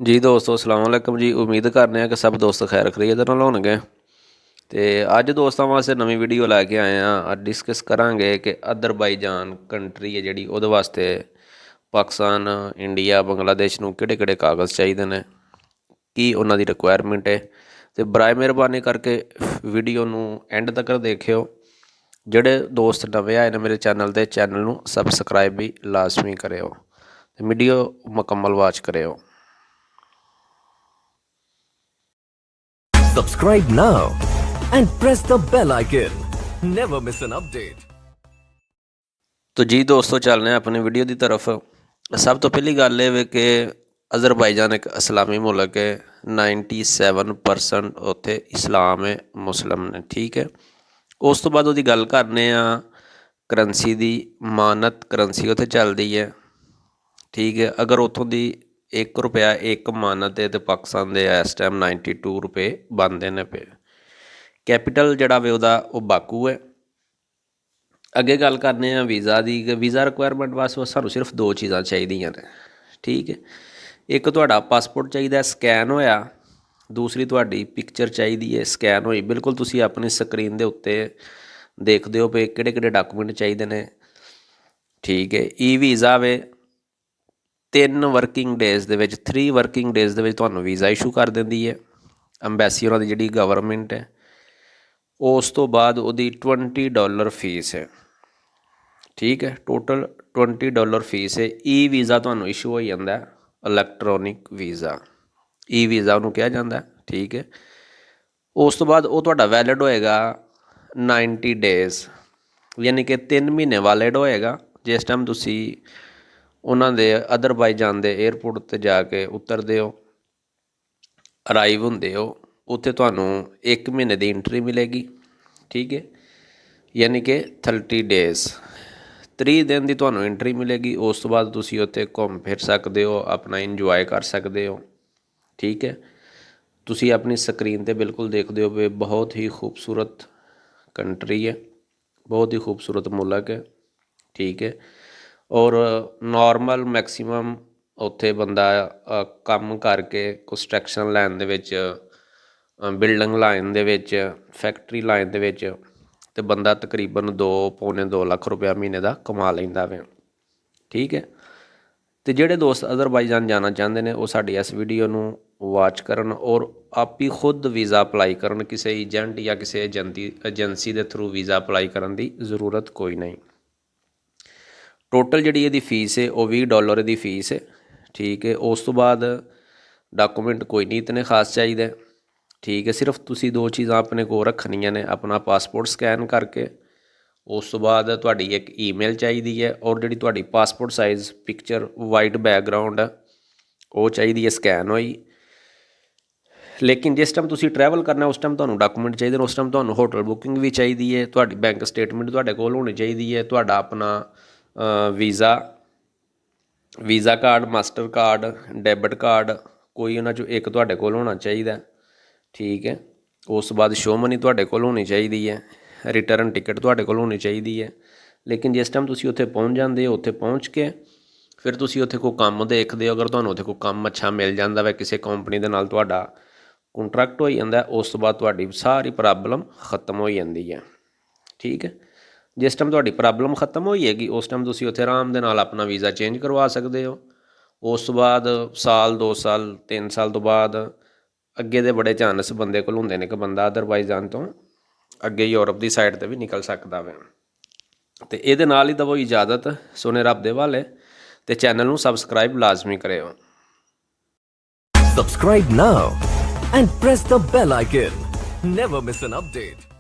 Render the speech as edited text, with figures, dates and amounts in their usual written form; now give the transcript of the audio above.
ਜੀ ਦੋਸਤੋ ਅਸਲਾਮ ਵਾਲੇਕਮ ਜੀ। ਉਮੀਦ ਕਰਨੇ ਆ ਕਿ ਸਭ ਦੋਸਤ ਖੈਰ ਖਰੀਅਤ ਨਾਲ ਹੋਣਗੇ। ਤੇ ਅੱਜ ਦੋਸਤਾਂ ਵਾਸਤੇ ਨਵੀਂ ਵੀਡੀਓ ਲੈ ਕੇ ਆਏ ਆ। ਅੱਜ ਡਿਸਕਸ ਕਰਾਂਗੇ ਕਿ ਅਜ਼ਰਬਾਈਜਾਨ ਕੰਟਰੀ ਹੈ ਜਿਹੜੀ, ਉਹਦੇ ਵਾਸਤੇ ਪਾਕਿਸਤਾਨ, ਇੰਡੀਆ, ਬੰਗਲਾਦੇਸ਼ ਨੂੰ ਕਿਹੜੇ ਕਿਹੜੇ ਕਾਗਜ਼ ਚਾਹੀਦੇ ਨੇ, ਕੀ ਉਹਨਾਂ ਦੀ ਰਿਕੁਆਇਰਮੈਂਟ ਹੈ। ਅਤੇ ਬਰਾਏ ਮਿਹਰਬਾਨੀ ਕਰਕੇ ਵੀਡੀਓ ਨੂੰ ਐਂਡ ਤੱਕ ਦੇਖਿਓ। ਜਿਹੜੇ ਦੋਸਤ ਨਵੇਂ ਆਏ ਨੇ ਮੇਰੇ ਚੈਨਲ 'ਤੇ, ਚੈਨਲ ਨੂੰ ਸਬਸਕ੍ਰਾਈਬ ਵੀ ਲਾਜ਼ਮੀ ਕਰਿਓ ਅਤੇ ਵੀਡੀਓ ਮੁਕੰਮਲ ਵਾਚ ਕਰਿਓ। Subscribe now and press the bell icon. Never miss an update. तो जी दोस्तों चलने अपनी वीडियो की तरफ। सब तो पहली गल ये कि अज़रबाईजान एक इस्लामी मुल्क है। 97% उत्थे इस्लाम है, मुस्लिम ने, ठीक है। उस तो बाद उसकी गल करने करंसी की। मानत करंसी उत्थे चलती है, ठीक है। अगर उत्थों की 1 रुपया एक मानत है तो पाकिस्तान के इस टाइम 92 रुपये बनते हैं पे। कैपिटल जड़ा वे वो बाकू है। अगे गल करने वीज़ा की। वीज़ा रिक्वायरमेंट वास्ते सानू सिर्फ 2 चीज़ां चाहिए ने, ठीक है। एक तुहाडा पासपोर्ट चाहिए स्कैन होया, दूसरी तुहाडी पिक्चर चाहिए है स्कैन हुई। बिल्कुल तुसी अपनी स्क्रीन के उत्ते देखते हो पे किहड़े डॉकूमेंट चाहिए ने, ठीक है। ई वीज़ा वे 3 वर्किंग डेज़ दे विच 3 वर्किंग डेज़ दे विच तुहानूं वीज़ा इशू कर देंदी है अंबैसी उन्हां दी जिहड़ी गवर्नमेंट है। उस तो बाद उहदी $20 फीस है, ठीक है। टोटल $20 फीस है। ई वीज़ा तुहानूं इशू हो जाता है, इलैक्ट्रॉनिक वीज़ा, ई वीज़ा उहनूं कहा जाता है, ठीक है। उस तो बाद वो तुहाडा वैलिड होएगा 90 डेज़, यानी कि 3 महीने वैलिड होएगा। जिस टाइम तुसी उन्हां दे अज़रबाईजान दे एयरपोर्ट ते जाके उतरदे हो, अराइव हुंदे हो, उत्थे तुहानूं 1 महीने की एंट्री मिलेगी, ठीक है। यानी कि 30 डेज़ 30 दिन की तुहानूं एंट्री मिलेगी। उस तो बाद तुसी उत्थे घूम फिर सकते हो, अपना इंजॉय कर सकते हो, ठीक है। तुसी अपनी स्क्रीन ते बिल्कुल देखते हो भी बहुत ही खूबसूरत कंट्री है, बहुत ही खूबसूरत मुल्क है, ठीक है। और नॉर्मल मैक्सीमम उत्थे बंदा काम करके कंस्ट्रक्शन लाइन दे विच, बिल्डिंग लाइन दे विच, फैक्ट्री लाइन दे विच ते बंदा तकरीबन 2-2.25 लाख रुपया महीने का कमा लैंदा वे, ठीक है। तो जिहड़े दोस्त अज़रबाईजान जाना चाहते हैं वो साडी इस वीडियो नूं वाच करन और आप ही खुद वीज़ा अप्लाई करन। किसी एजेंट या किसी एजेंसी के थ्रू वीज़ा अप्लाई करन दी ज़रूरत कोई नहीं। टोटल जिहड़ी इहदी फीस है वो $20 की फीस है, ठीक है। उस तो बाद डॉकूमेंट कोई नहीं इतने खास चाहिए, ठीक है। सिर्फ तुसी 2 चीज़ां अपने को रखनियां ने, अपना पासपोर्ट स्कैन करके, उस तो बाद तुहाडी एक ईमेल चाहिए है और जिहड़ी तुहाडी passport size picture white background वो चाहिए है स्कैन हुई। लेकिन जिस टाइम तुसी ट्रैवल करना उस टाइम तुहानूं डॉकूमेंट चाहिए, उस टाइम तुहानूं होटल बुकिंग भी चाहिए है, तुहाडी बैंक स्टेटमेंट तुहाडे कोल होनी चाहिए है, तुहाडा अपना visa card, master card, debit card कोई उन्हां चों एक तुहाडे कोल होना चाहिए, ठीक है। उस बाद शो मनी तुहाडे कोल होनी चाहिए है, रिटर्न टिकट तुहाडे कोल होनी चाहिए है। लेकिन जिस टाइम तुसी उत्थे पहुँच जाते हो, उत्थे पहुँच के फिर तुसी उत्थे कोई काम देखते हो। अगर तुहानूं उत्थे कोई काम अच्छा मिल जाता है, किसी कंपनी दे नाल तुहाडा कंट्रैक्ट हो जाता है, उस तो बाद तुहाडी सारी प्रॉब्लम खत्म हो जाती है, ठीक है। जिस टाइम तुहाडी प्रॉब्लम खत्म हो जाएगी उस टाइम तुसी उत्थे आराम दे नाल अपना वीज़ा चेंज करवा सकते हो। उस तो बाद साल 2 साल 3 साल तो बाद अगे दे बड़े चांस बंदे कोल हुंदे ने कि बंदा अज़रबाईजान तो अगे यूरोप की साइड ते भी निकल सकता है। तो ये नाल ही दवो इजाज़त, सोने रब दे वाले, ते चैनल नूं सबसक्राइब लाजमी करियो। Subscribe now and press the bell icon. Never miss an update.